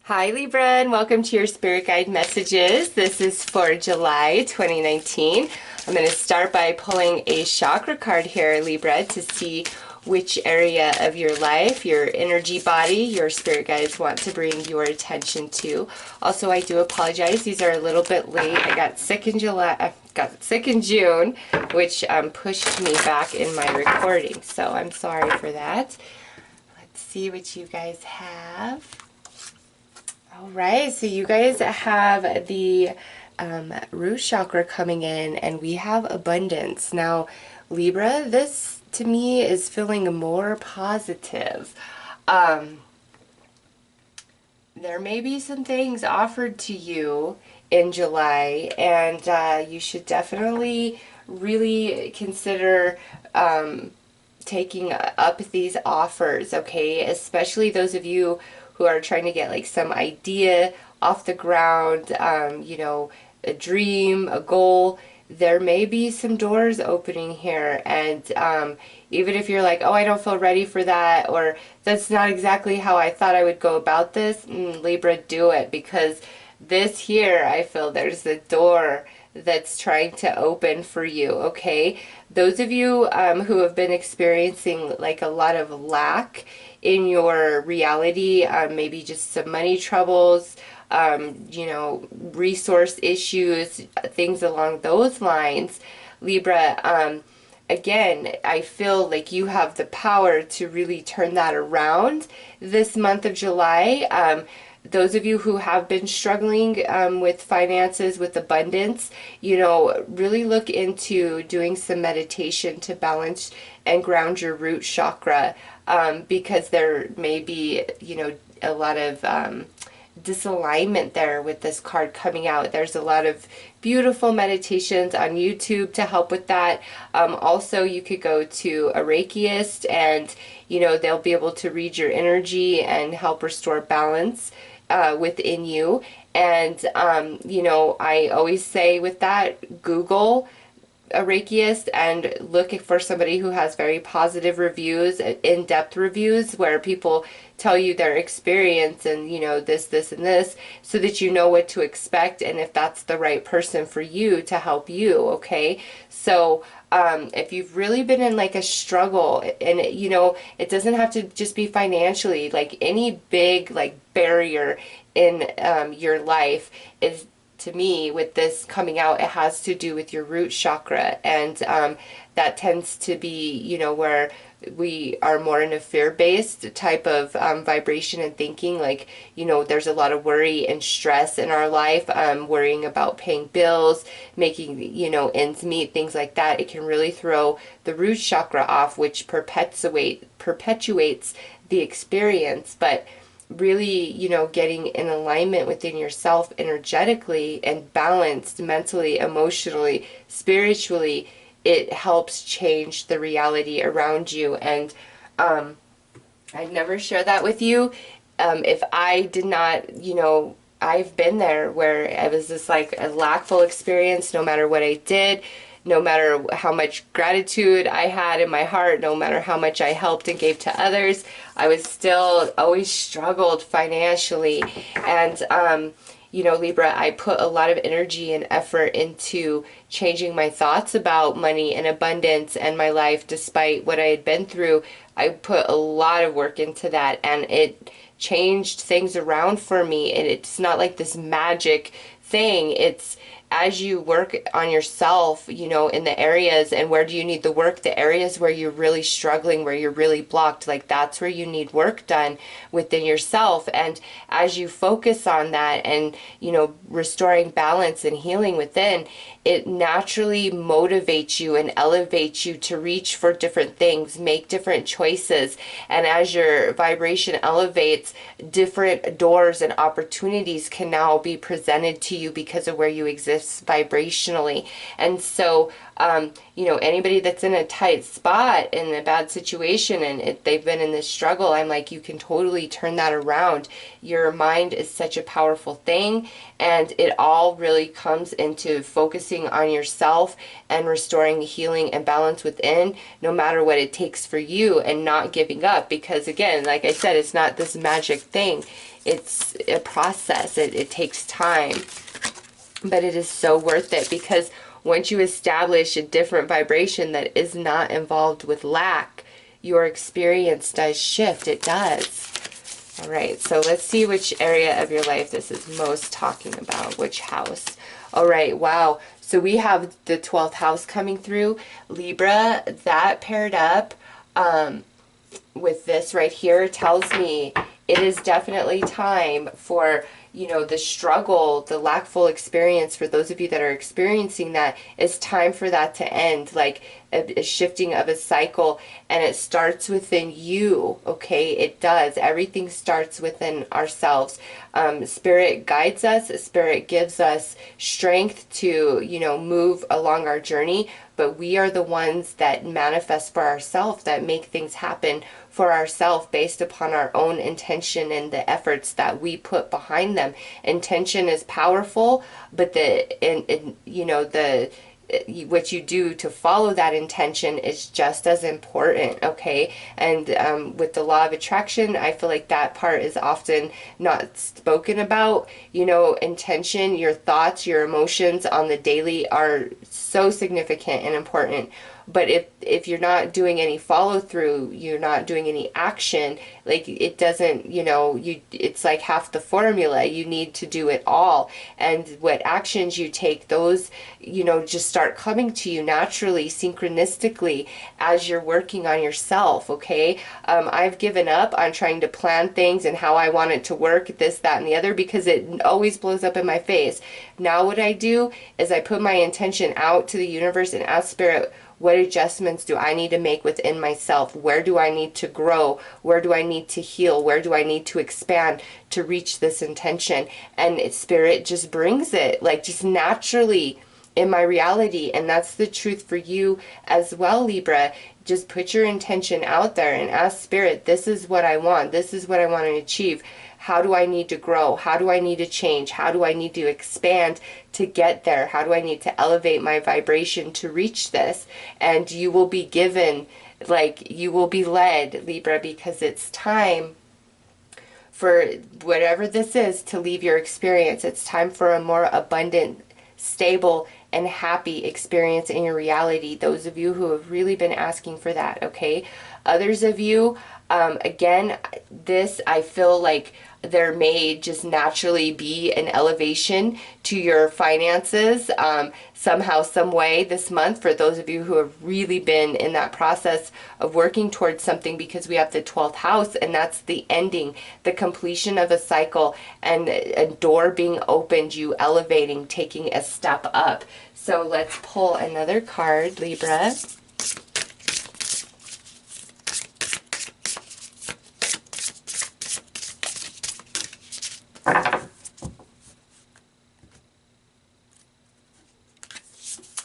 Hi Libra, and welcome to your Spirit Guide messages. This is for July 2019. I'm going to start by pulling a chakra card here, Libra, to see which area of your life, your energy body, your spirit guides want to bring your attention to. Also, I do apologize. These are a little bit late. I got sick in June, which pushed me back in my recording. So I'm sorry for that. Let's see what you guys have. All right, so you guys have the root chakra coming in, and we have abundance. Now, Libra, this to me is feeling more positive. There may be some things offered to you in July, and you should definitely really consider taking up these offers, okay? Especially those of you who are trying to get like some idea off the ground, you know, a dream, a goal. There may be some doors opening here, and even if you're like, oh, I don't feel ready for that, or that's not exactly how I thought I would go about this, Libra, do it, because this here, I feel there's a door that's trying to open for you, okay? Those of you who have been experiencing like a lot of lack in your reality, maybe just some money troubles, you know, resource issues, things along those lines, Libra, again, I feel like you have the power to really turn that around this month of July. Those of you who have been struggling with finances, with abundance, you know, really look into doing some meditation to balance and ground your root chakra, because there may be, you know, a lot of disalignment there with this card coming out. There's a lot of beautiful meditations on YouTube to help with that. Also, you could go to a Reikiist, and, you know, they'll be able to read your energy and help restore balance within you. And, you know, I always say with that, Google a Reikiist and look for somebody who has very positive reviews, in-depth reviews, where people tell you their experience and, you know, this, and this, so that you know what to expect and if that's the right person for you to help you, okay? So, if you've really been in like a struggle, and you know, it doesn't have to just be financially, like any big like barrier in your life is, to me, with this coming out, it has to do with your root chakra, and that tends to be, you know, where we are more in a fear-based type of vibration and thinking, like, you know, there's a lot of worry and stress in our life, worrying about paying bills, making, you know, ends meet, things like that. It can really throw the root chakra off, which perpetuates the experience. But really, you know, getting in alignment within yourself energetically and balanced mentally, emotionally, spiritually, it helps change the reality around you. And I'd never share that with you if I did not, you know, I've been there where it was just like a lackful experience. No matter what I did, no matter how much gratitude I had in my heart, no matter how much I helped and gave to others, I was still always struggled financially. And you know, Libra, I put a lot of energy and effort into changing my thoughts about money and abundance and my life. Despite what I had been through, I put a lot of work into that, and it changed things around for me. And it's not like this magic thing. It's as you work on yourself, you know, in the areas, and where do you need the work? The areas where you're really struggling, where you're really blocked, like that's where you need work done within yourself. And as you focus on that and, you know, restoring balance and healing within, it naturally motivates you and elevates you to reach for different things, make different choices. And as your vibration elevates, different doors and opportunities can now be presented to you because of where you exist shifts vibrationally. And so, you know, anybody that's in a tight spot, in a bad situation, and they've been in this struggle, I'm like, you can totally turn that around. Your mind is such a powerful thing, and it all really comes into focusing on yourself and restoring healing and balance within, no matter what it takes for you, and not giving up. Because again, like I said, it's not this magic thing. It's a process. It takes time, but it is so worth it, because once you establish a different vibration that is not involved with lack, your experience does shift. It does. All right, so let's see which area of your life this is most talking about, which house. All right, wow. So we have the 12th house coming through. Libra, that paired up with this right here tells me it is definitely time for, you know, the struggle, the lackful experience, for those of you that are experiencing that, it's time for that to end, like a shifting of a cycle. And it starts within you, okay? It does. Everything starts within ourselves. Spirit guides us. Spirit gives us strength to, you know, move along our journey. But we are the ones that manifest for ourselves, that make things happen for ourselves based upon our own intention and the efforts that we put behind them. Intention is powerful, but you know, what you do to follow that intention is just as important, okay? And with the law of attraction, I feel like that part is often not spoken about. You know, intention, your thoughts, your emotions on the daily are so significant and important. But if you're not doing any follow through, you're not doing any action, like it doesn't, you know, it's like half the formula. You need to do it all. And what actions you take, those, you know, just start coming to you naturally, synchronistically, as you're working on yourself, okay? I've given up on trying to plan things and how I want it to work, this, that, and the other, because it always blows up in my face. Now what I do is I put my intention out to the universe and ask Spirit, what adjustments do I need to make within myself? Where do I need to grow? Where do I need to heal? Where do I need to expand to reach this intention? And Spirit just brings it, like, just naturally in my reality. And that's the truth for you as well, Libra. Just put your intention out there and ask Spirit, this is what I want. This is what I want to achieve. How do I need to grow? How do I need to change? How do I need to expand to get there? How do I need to elevate my vibration to reach this? And you will be given, like, you will be led, Libra, because it's time for whatever this is to leave your experience. It's time for a more abundant, stable, and happy experience in your reality. Those of you who have really been asking for that, okay? Others of you, again, this, I feel like there may just naturally be an elevation to your finances somehow, some way this month, for those of you who have really been in that process of working towards something, because we have the 12th house, and that's the ending, the completion of a cycle, and a door being opened, you elevating, taking a step up. So let's pull another card, Libra.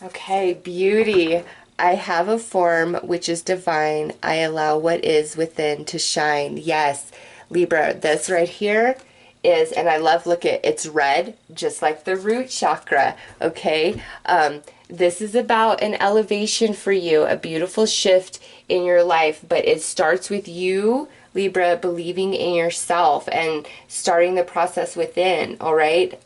Okay, beauty. I have a form which is divine. I allow what is within to shine. Yes, Libra, this right here is, and I love, look at, it's red, just like the root chakra, okay? This is about an elevation for you, a beautiful shift in your life, but it starts with you, Libra, believing in yourself and starting the process within, all right?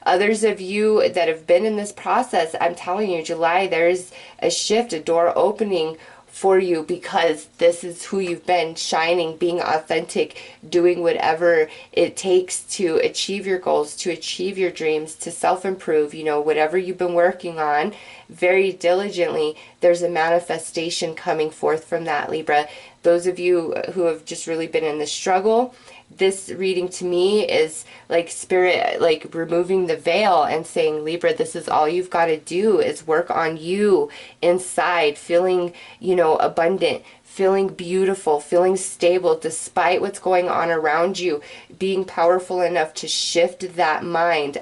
Others of you that have been in this process, I'm telling you, July, there's a shift, a door opening for you, because this is who you've been, shining, being authentic, doing whatever it takes to achieve your goals, to achieve your dreams, to self-improve, you know, whatever you've been working on very diligently, there's a manifestation coming forth from that, Libra. Those of you who have just really been in the struggle, this reading to me is like Spirit, like removing the veil and saying, Libra, this is all you've got to do is work on you inside, feeling, you know, abundant, feeling beautiful, feeling stable despite what's going on around you, being powerful enough to shift that mind.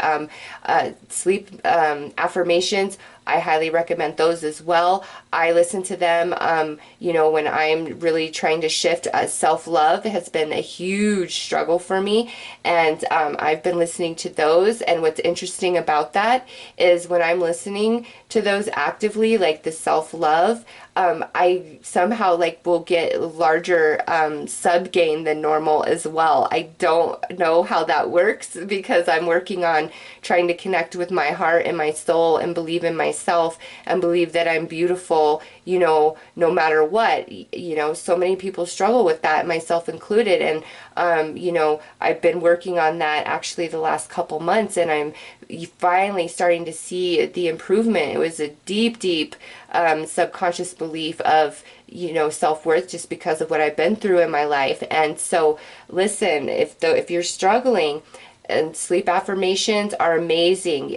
Sleep affirmations, I highly recommend those as well. I listen to them, you know, when I'm really trying to shift. Self-love has been a huge struggle for me, and I've been listening to those. And what's interesting about that is when I'm listening to those actively, like the self-love, I somehow like will get larger sub gain than normal as well. I don't know how that works because I'm working on trying to connect with my heart and my soul and believe in myself and believe that I'm beautiful, you know, no matter what. You know, so many people struggle with that, myself included. And, you know, I've been working on that actually the last couple months, and I'm finally starting to see the improvement. It was a deep, deep subconscious belief of, you know, self-worth just because of what I've been through in my life. And so listen, if you're struggling, and sleep affirmations are amazing.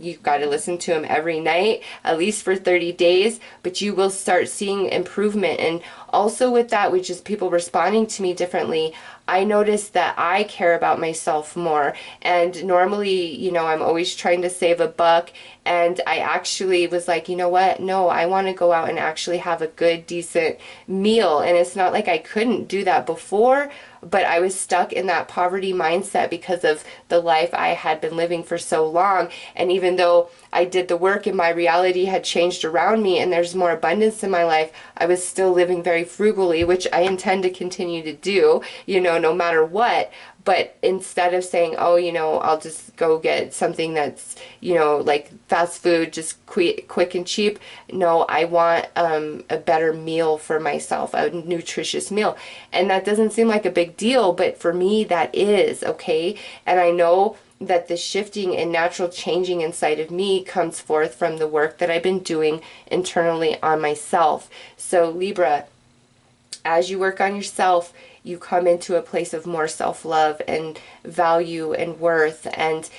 You've got to listen to them every night, at least for 30 days, but you will start seeing improvement. And also with that, with just people responding to me differently, I noticed that I care about myself more. And normally, you know, I'm always trying to save a buck. And I actually was like, you know what? No, I want to go out and actually have a good, decent meal. And it's not like I couldn't do that before, but I was stuck in that poverty mindset because of the life I had been living for so long. And even though I did the work and my reality had changed around me and there's more abundance in my life, I was still living very frugally, which I intend to continue to do, you know, no matter what. But instead of saying, oh, you know, I'll just go get something that's, you know, like fast food, just quick and cheap. No, I want a better meal for myself, a nutritious meal. And that doesn't seem like a big deal, but for me, that is, okay? And I know that the shifting and natural changing inside of me comes forth from the work that I've been doing internally on myself. So Libra, as you work on yourself, you come into a place of more self-love and value and worth, and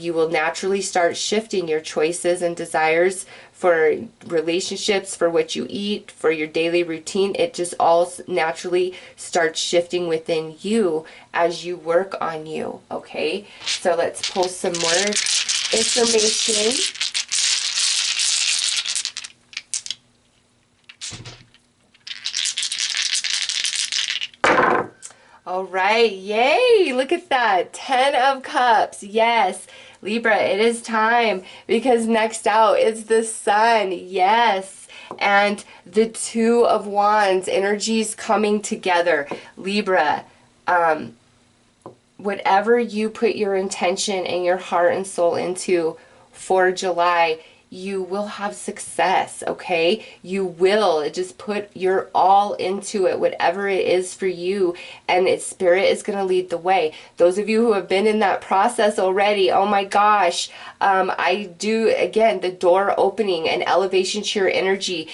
you will naturally start shifting your choices and desires for relationships, for what you eat, for your daily routine. It just all naturally starts shifting within you as you work on you, okay? So let's pull some more information. All right, yay, look at that, 10 of Cups, yes. Libra, it is time, because next out is the Sun, yes. And the Two of Wands, energies coming together. Libra, whatever you put your intention and your heart and soul into for July, you will have success, okay? You will. Just put your all into it, whatever it is for you, and its spirit is going to lead the way. Those of you who have been in that process already, oh my gosh, I do, again, the door opening, an elevation to your energy,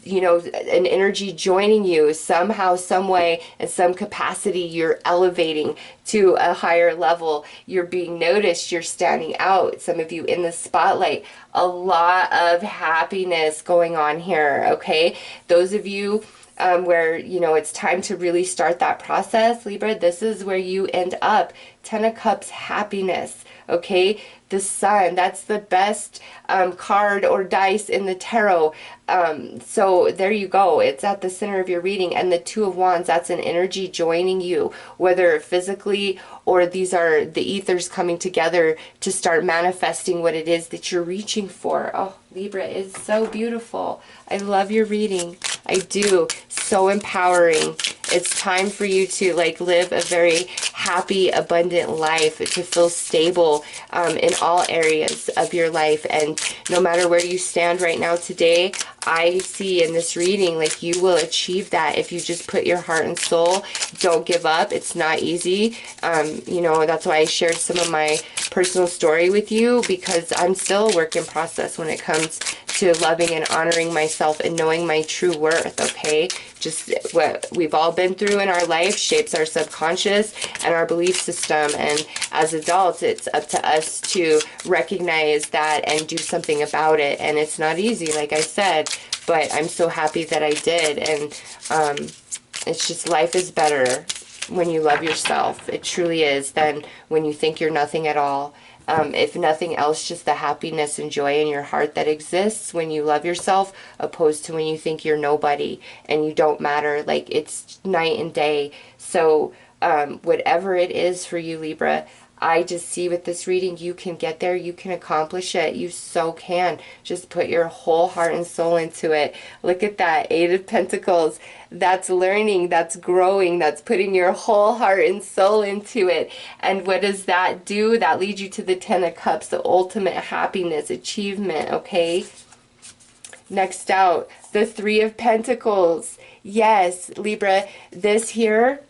you know, an energy joining you somehow, some way, in some capacity. You're elevating to a higher level. You're being noticed. You're standing out. Some of you in the spotlight. A lot of happiness going on here, okay? Those of you where, you know, it's time to really start that process, Libra, this is where you end up. 10 of Cups, happiness, okay? The Sun, that's the best card or dice in the tarot. So there you go. It's at the center of your reading. And the Two of Wands, that's an energy joining you, whether physically or these are the ethers coming together to start manifesting what it is that you're reaching for. Oh, Libra is so beautiful. I love your reading. I do. So empowering. It's time for you to like live a very happy, abundant life, to feel stable in all areas of your life. And no matter where you stand right now today, I see in this reading like you will achieve that if you just put your heart and soul. Don't give up. It's not easy. You know, that's why I shared some of my personal story with you, because I'm still a work in process when it comes to loving and honoring myself and knowing my true worth, okay? Just what we've all been through in our life shapes our subconscious and our belief system, and as adults it's up to us to recognize that and do something about it. And it's not easy, like I said, but I'm so happy that I did. And it's just, life is better when you love yourself. It truly is, than when you think you're nothing at all. If nothing else, just the happiness and joy in your heart that exists when you love yourself, opposed to when you think you're nobody and you don't matter. Like, it's night and day. So whatever it is for you, Libra, I just see with this reading, you can get there, you can accomplish it, you so can. Just put your whole heart and soul into it. Look at that, Eight of Pentacles. That's learning, that's growing, that's putting your whole heart and soul into it. And what does that do? That leads you to the Ten of Cups, the ultimate happiness, achievement, okay? Next out, the Three of Pentacles. Yes, Libra, this here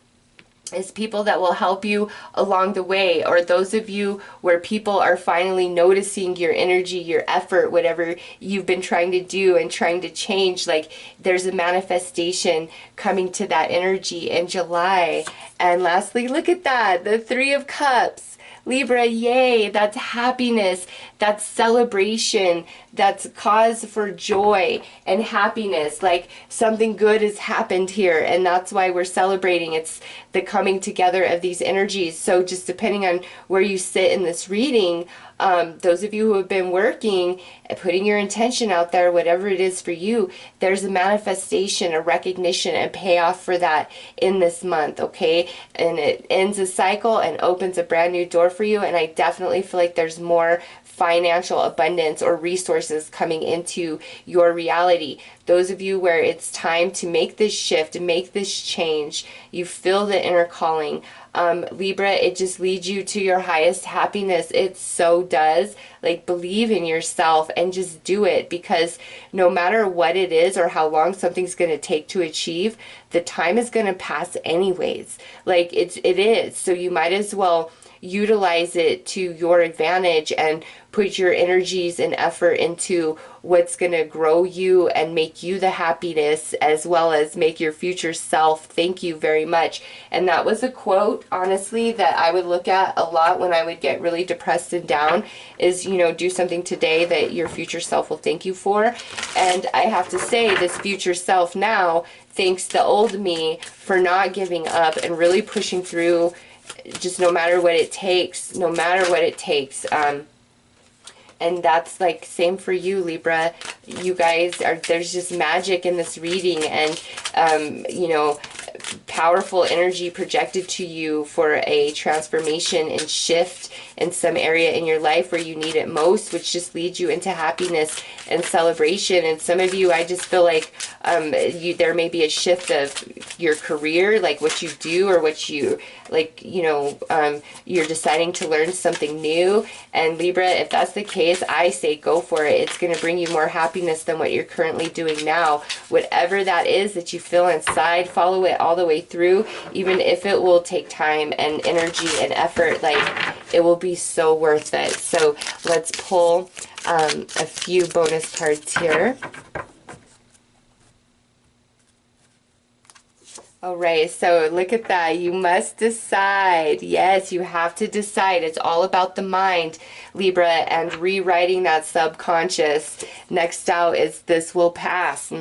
is people that will help you along the way, or those of you where people are finally noticing your energy, your effort, whatever you've been trying to do and trying to change. Like, there's a manifestation coming to that energy in July. And lastly, look at that, the Three of Cups. Libra, yay, that's happiness, that's celebration, that's cause for joy and happiness. Like, something good has happened here, and that's why we're celebrating. It's the coming together of these energies. So just depending on where you sit in this reading, those of you who have been working, putting your intention out there, whatever it is for you, there's a manifestation, a recognition, and payoff for that in this month, okay? And it ends a cycle and opens a brand new door for you. And I definitely feel like there's more financial abundance or resources coming into your reality. Those of you where it's time to make this shift, make this change, you feel the inner calling. Libra, it just leads you to your highest happiness. It so does. Like, believe in yourself and just do it, because no matter what it is or how long something's going to take to achieve, the time is going to pass anyways. Like, it is. So you might as well utilize it to your advantage and put your energies and effort into what's going to grow you and make you the happiness, as well as make your future self thank you very much. And that was a quote, honestly, that I would look at a lot when I would get really depressed and down, is, you know, do something today that your future self will thank you for. And I have to say, this future self now thanks the old me for not giving up and really pushing through, just no matter what it takes, no matter what it takes. And that's like same for you, Libra. You guys are, there's just magic in this reading, and you know, powerful energy projected to you for a transformation and shift in some area in your life where you need it most, which just leads you into happiness and celebration. And some of you, I just feel like there may be a shift of your career, like what you do or what you, like, you know, you're deciding to learn something new. And Libra, if that's the case, I say go for it. It's going to bring you more happiness than what you're currently doing now. Whatever that is that you feel inside, follow it all the way through, even if it will take time and energy and effort. Like, it will be so worth it. So let's pull a few bonus cards here. All right, so look at that. You must decide. Yes, you have to decide. It's all about the mind, Libra, and rewriting that subconscious. Next out is this will pass.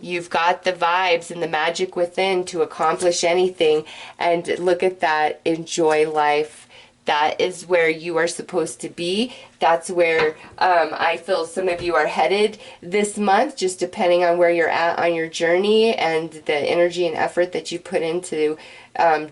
You've got the vibes and the magic within to accomplish anything. And look at that. Enjoy life. That is where you are supposed to be. That's where I feel some of you are headed this month, just depending on where you're at on your journey and the energy and effort that you put into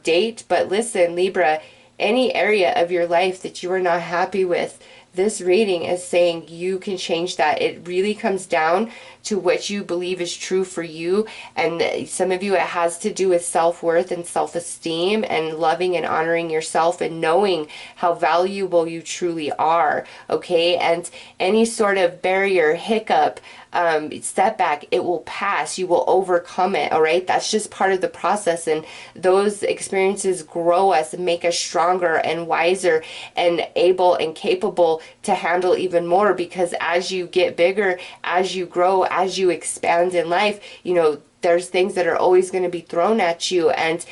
date. But listen, Libra, any area of your life that you are not happy with, this reading is saying you can change that. It really comes down to what you believe is true for you. And some of you, it has to do with self-worth and self-esteem and loving and honoring yourself and knowing how valuable you truly are, okay? And any sort of barrier, hiccup, setback, it will pass. You will overcome it, all right? That's just part of the process. And those experiences grow us and make us stronger and wiser and able and capable to handle even more, because as you get bigger, as you grow, as you expand in life, you know, there's things that are always going to be thrown at you, and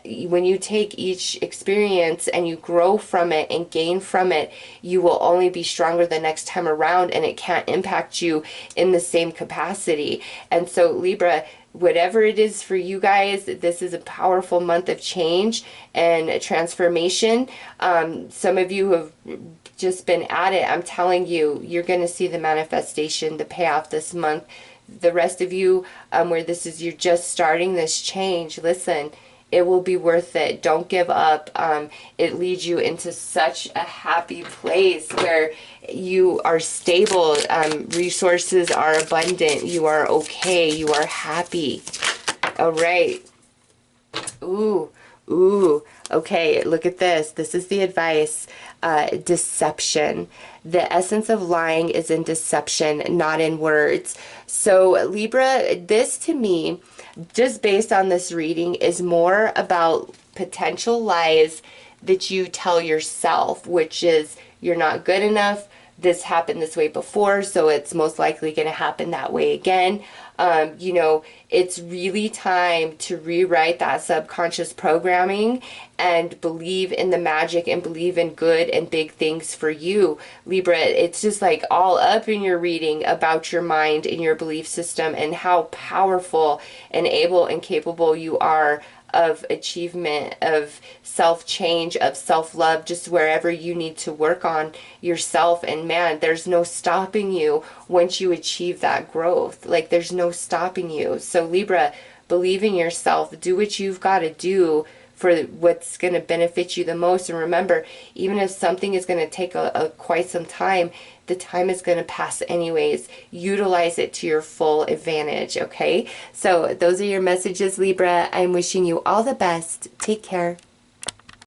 when you take each experience and you grow from it and gain from it, you will only be stronger the next time around, and it can't impact you in the same capacity. And so Libra, whatever it is for you guys, this is a powerful month of change and transformation. Some of you have just been at it. I'm telling you, you're going to see the manifestation, the payoff this month. The rest of you, where this is, you're just starting this change, listen, it will be worth it. Don't give up. It leads you into such a happy place where you are stable. Resources are abundant. You are okay. You are happy. All right. Ooh. Ooh. Okay, look at this. This is the advice. Deception. The essence of lying is in deception, not in words. So Libra, this to me, just based on this reading, is more about potential lies that you tell yourself, which is you're not good enough, this happened this way before, so it's most likely going to happen that way again. You know, it's really time to rewrite that subconscious programming and believe in the magic and believe in good and big things for you. Libra, it's just like all up in your reading about your mind and your belief system and how powerful and able and capable you are of achievement, of self-change, of self-love, just wherever you need to work on yourself. And man, there's no stopping you once you achieve that growth. Like, there's no stopping you. So Libra, believe in yourself. Do what you've got to do for what's going to benefit you the most. And remember, even if something is going to take quite some time, the time is going to pass anyways. Utilize it to your full advantage, okay? So those are your messages, Libra. I'm wishing you all the best. Take care.